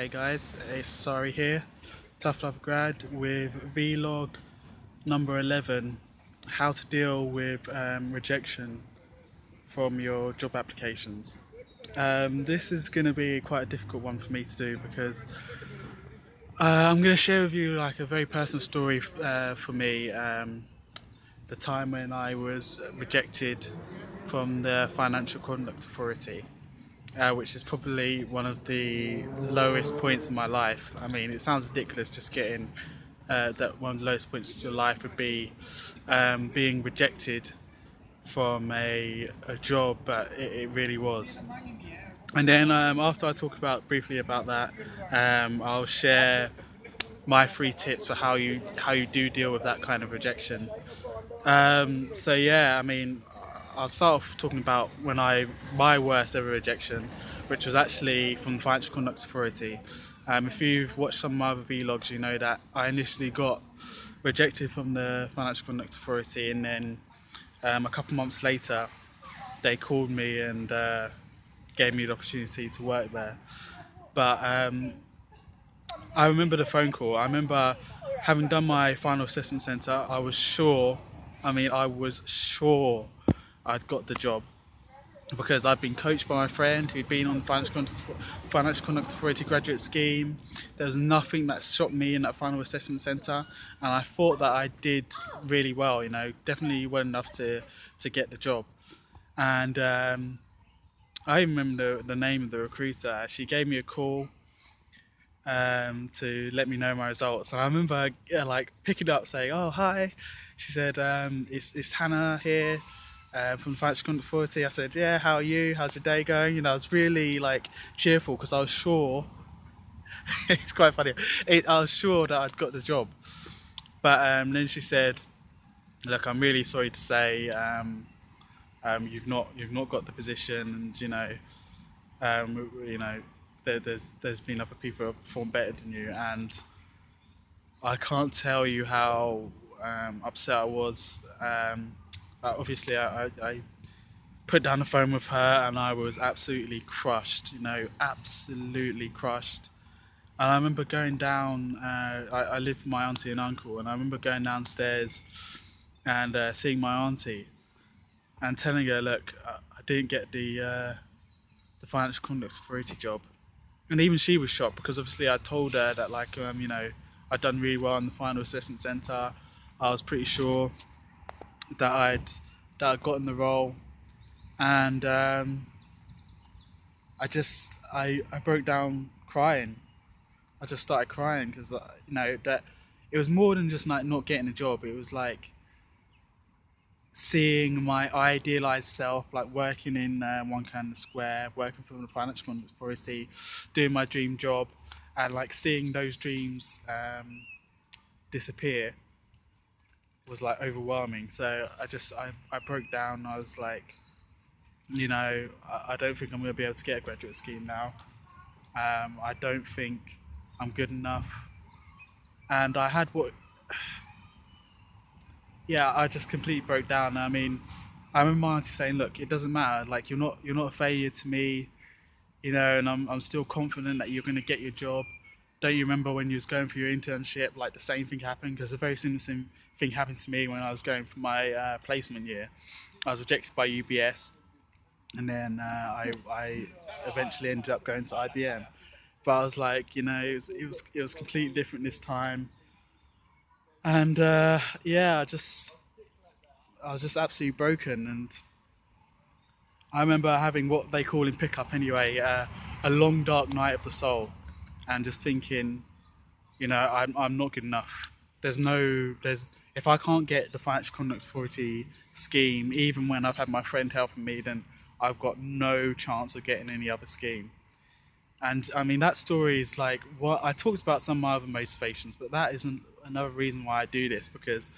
Hey guys, it's Sorry here, Tough Love Grad with vlog number 11, how to deal with rejection from your job applications. This is going to be quite a difficult one for me to do because I'm going to share with you like a very personal story for me, the time when I was rejected from the Financial Conduct Authority. Which is probably one of the lowest points in my life. I mean, it sounds ridiculous just getting that one of the lowest points of your life would be being rejected from a job, but it really was. And then after I talk about briefly about that, I'll share my 3 tips for how you do deal with that kind of rejection. So yeah, I mean, I'll start off talking about my worst ever rejection, which was actually from the Financial Conduct Authority. If you've watched some of my other vlogs, you know that I initially got rejected from the Financial Conduct Authority, and then a couple months later, they called me and gave me the opportunity to work there. But I remember the phone call. I remember having done my final assessment centre. I was sure I'd got the job because I'd been coached by my friend who'd been on Financial Conduct Authority graduate scheme. There was nothing that shocked me in that final assessment centre, and I thought that I did really well. Definitely well enough to get the job. And I even remember the name of the recruiter. She gave me a call to let me know my results. And I remember like picking up, saying, "Oh, hi." She said, "It's Hannah here from the Financial Conduct Authority." I said, "Yeah, how are you? How's your day going?" I was really like cheerful because I was sure. It's quite funny. I was sure that I'd got the job. But then she said, "Look, I'm really sorry to say, you've not got the position, and there's been other people who have performed better than you, and I can't tell you how upset I was. Obviously, I put down the phone with her, and I was absolutely crushed. Absolutely crushed. And I remember going down. I lived with my auntie and uncle, and I remember going downstairs and seeing my auntie and telling her, "Look, I didn't get the Financial Conduct Authority job." And even she was shocked because obviously I told her that I'd done really well in the final assessment centre. I was pretty sure that I'd gotten the role, and I broke down crying. I just started crying because that it was more than just like not getting a job. It was like seeing my idealized self, like working in One Canada Square, working for the Financial Conduct Authority, doing my dream job, and like seeing those dreams disappear was like overwhelming. So I broke down. I was like, I don't think I'm going to be able to get a graduate scheme now. I don't think I'm good enough. And I had what, yeah, I just completely broke down. I mean, I remember my auntie saying, "Look, it doesn't matter. Like you're not a failure to me, and I'm still confident that you're going to get your job. Don't you remember when you was going for your internship, like the same thing happened? Because a very similar thing happened to me when I was going for my placement year. I was rejected by UBS, and then I eventually ended up going to IBM. But I was like, it was completely different this time, and yeah, I was just absolutely broken. And I remember having what they call in pickup anyway, a long dark night of the soul, and just thinking, I'm not good enough. There's if I can't get the Financial Conduct Authority scheme, even when I've had my friend helping me, then I've got no chance of getting any other scheme. And I mean, that story is like what I talked about some of my other motivations, but that isn't another reason why I do this, because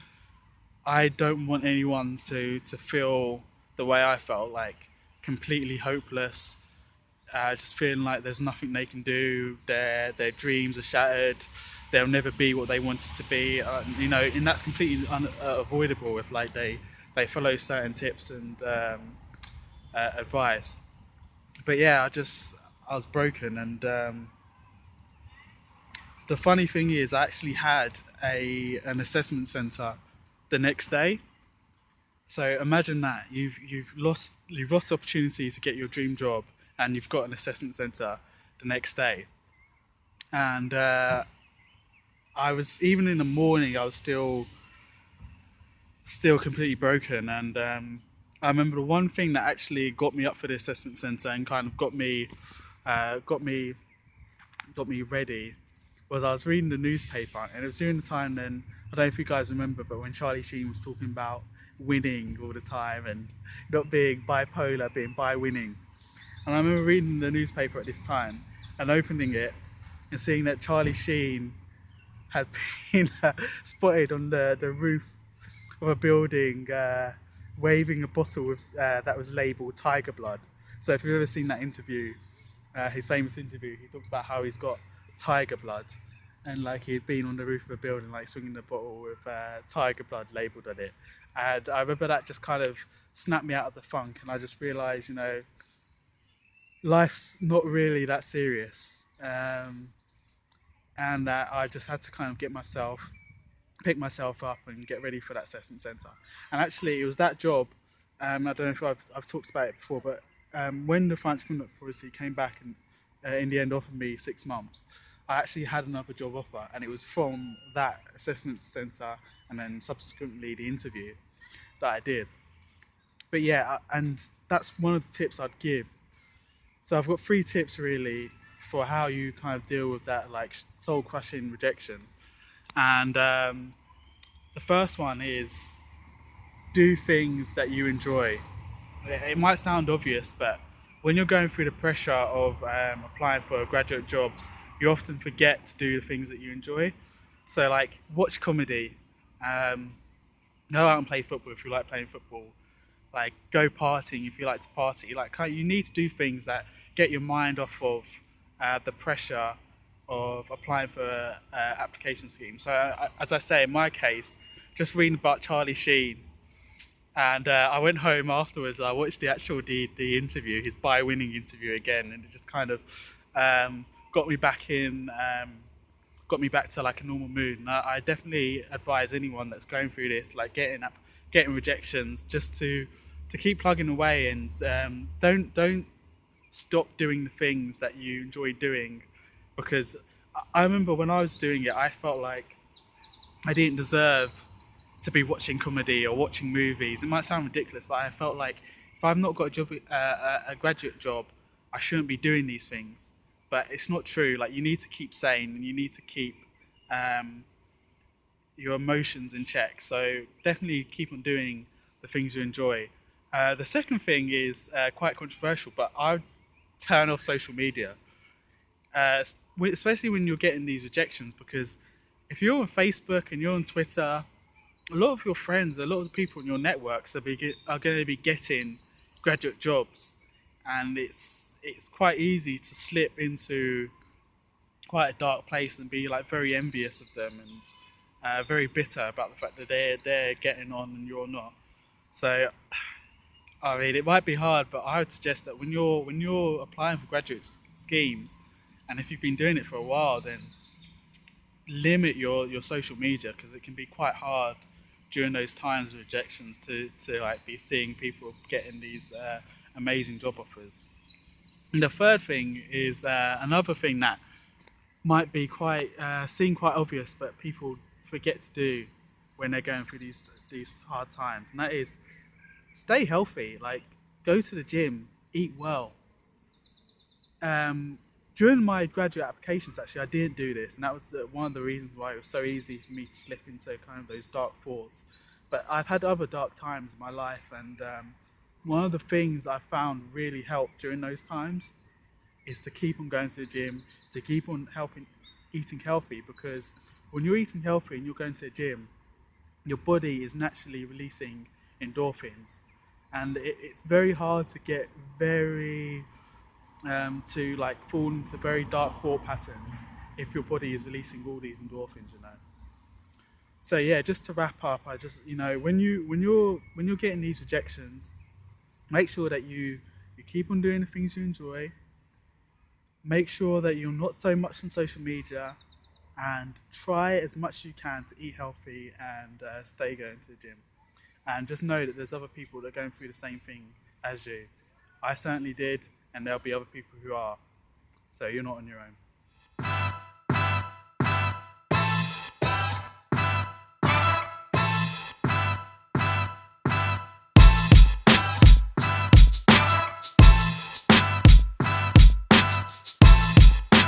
I don't want anyone to feel the way I felt, like completely hopeless, just feeling like there's nothing they can do. Their dreams are shattered. They'll never be what they wanted to be. And that's completely avoidable if like they follow certain tips and advice. But yeah, I was broken, and the funny thing is, I actually had an assessment centre the next day. So imagine that you've lost opportunities to get your dream job, and you've got an assessment centre the next day. And I was, even in the morning, I was still completely broken. And I remember the one thing that actually got me up for the assessment centre and kind of uh, got me got me ready was I was reading the newspaper, and it was during the time then, I don't know if you guys remember, but when Charlie Sheen was talking about winning all the time and not being bipolar, being bi winning. And I remember reading the newspaper at this time and opening it and seeing that Charlie Sheen had been spotted on the roof of a building, waving a bottle with, that was labelled Tiger Blood. So if you've ever seen that interview, his famous interview, he talks about how he's got tiger blood, and like he'd been on the roof of a building, like swinging the bottle with tiger blood labelled on it. And I remember that just kind of snapped me out of the funk, and I just realised, life's not really that serious, and that I just had to kind of pick myself up and get ready for that assessment centre. And actually, it was that job. I don't know if I've talked about it before, but when the French Criminal Authority came back and in the end offered me 6 months, I actually had another job offer, and it was from that assessment centre and then subsequently the interview that I did. But yeah, and that's one of the tips I'd give. So I've got three tips really for how you kind of deal with that like soul crushing rejection. And the first one is do things that you enjoy. It might sound obvious, but when you're going through the pressure of applying for graduate jobs, you often forget to do the things that you enjoy. So, like, watch comedy, um, go out and play football if you like playing football, like, go partying if you like to party. Like, you need to do things that get your mind off of the pressure of applying for application schemes. So, as I say, in my case, just reading about Charlie Sheen, and I went home afterwards. I watched the interview, his winning interview again, and it just kind of um, got me back in, got me back to like a normal mood. And I definitely advise anyone that's going through this, like getting rejections, just to keep plugging away and don't stop doing the things that you enjoy doing, because I remember when I was doing it, I felt like I didn't deserve to be watching comedy or watching movies. It might sound ridiculous, but I felt like if I've not got a job, a graduate job, I shouldn't be doing these things. But it's not true. Like, you need to keep sane, and you need to keep um, your emotions in check. So definitely keep on doing the things you enjoy. The second thing is quite controversial, but I turn off social media, uh, especially when you're getting these rejections, because if you're on Facebook and you're on Twitter, a lot of your friends, a lot of the people in your networks are going to be getting graduate jobs, and it's quite easy to slip into quite a dark place and be like very envious of them and very bitter about the fact that they're getting on and you're not. So I mean, it might be hard, but I would suggest that when you're applying for graduate schemes, and if you've been doing it for a while, then limit your social media, because it can be quite hard during those times of rejections to like be seeing people getting these amazing job offers. And the third thing is another thing that might be quite seem quite obvious, but people forget to do when they're going through these hard times, and that is stay healthy. Like, go to the gym, eat well. um, During my graduate applications, actually, I didn't do this, and that was one of the reasons why it was so easy for me to slip into kind of those dark thoughts. But I've had other dark times in my life, and one of the things I found really helped during those times is to keep on going to the gym, to keep on eating healthy, because when you're eating healthy and you're going to the gym, your body is naturally releasing endorphins, and it's very hard to get very to like fall into very dark thought patterns if your body is releasing all these endorphins. So yeah, just to wrap up, I just, when you're getting these rejections, make sure that you keep on doing the things you enjoy. Make sure that you're not so much on social media. and try as much as you can to eat healthy and stay going to the gym. And just know that there's other people that are going through the same thing as you. I certainly did, and there'll be other people who are. So you're not on your own.